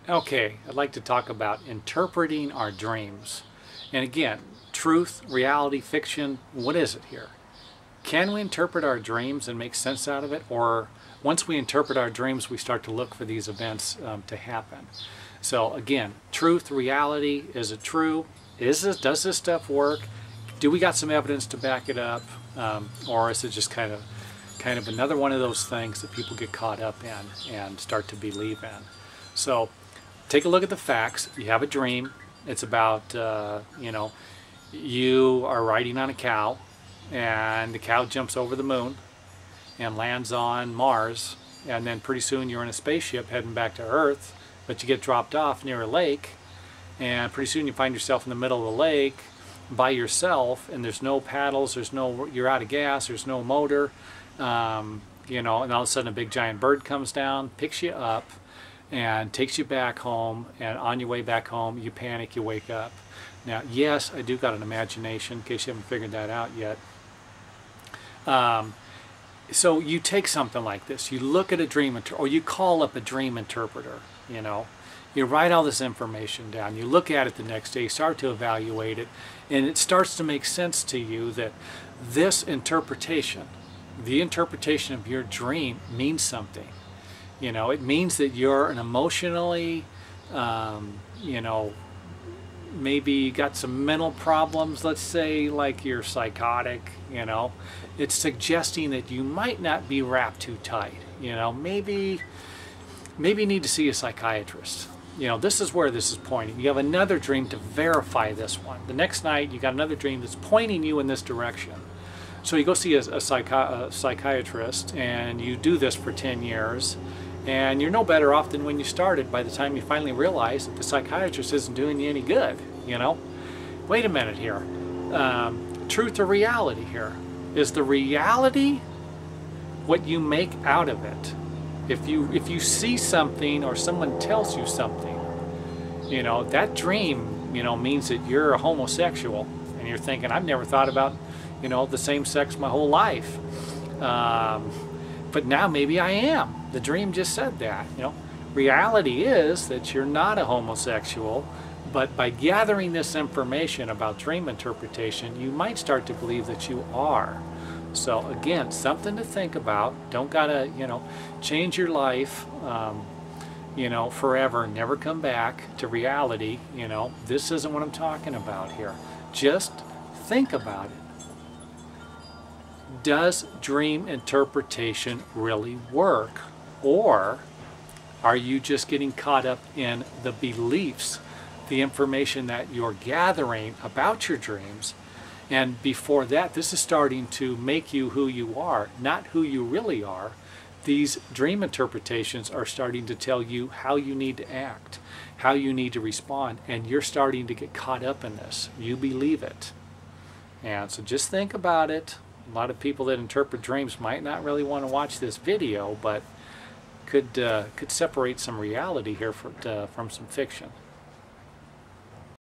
Okay, I'd like to talk about interpreting our dreams. And again, truth, reality, fiction, what is it here? Can we interpret our dreams and make sense out of it? Or once we interpret our dreams, we start to look for these events to happen. So again, truth, reality, is it true? Does this stuff work? Do we got some evidence to back it up? Or is it just kind of another one of those things that people get caught up in and start to believe in? So take a look at the facts. You have a dream. It's about, you are riding on a cow, and the cow jumps over the moon and lands on Mars, and then pretty soon you're in a spaceship heading back to Earth, but you get dropped off near a lake, and pretty soon you find yourself in the middle of the lake by yourself, and there's no paddles, you're out of gas, there's no motor, and all of a sudden a big giant bird comes down, picks you up, and takes you back home, and on your way back home you panic, you wake up. Now yes, I do got an imagination, in case you haven't figured that out yet. So you take something like this, you look at a dream, or you call up a dream interpreter, you write all this information down, you look at it the next day, you start to evaluate it, and it starts to make sense to you that this interpretation, the interpretation of your dream, means something. It means that you're an emotionally, maybe you got some mental problems, let's say, like you're psychotic, It's suggesting that you might not be wrapped too tight, maybe you need to see a psychiatrist. This is where this is pointing. You have another dream to verify this one. The next night, you got another dream that's pointing you in this direction. So you go see a psychiatrist, and you do this for 10 years, and you're no better off than when you started by the time you finally realize that the psychiatrist isn't doing you any good, Wait a minute here. Truth or reality here? Is the reality what you make out of it? If you see something or someone tells you something, that dream, means that you're a homosexual, and you're thinking, I've never thought about, the same sex my whole life. But now maybe I am. The dream just said that. Reality is that you're not a homosexual, but by gathering this information about dream interpretation, you might start to believe that you are. So again, something to think about. Don't gotta, change your life, forever, never come back to reality. This isn't what I'm talking about here. Just think about it. Does dream interpretation really work? Or are you just getting caught up in the beliefs, the information that you're gathering about your dreams? And before that, this is starting to make you who you are, not who you really are. These dream interpretations are starting to tell you how you need to act, how you need to respond, and you're starting to get caught up in this. You believe it. And so just think about it. A lot of people that interpret dreams might not really want to watch this video, but could separate some reality here from some fiction.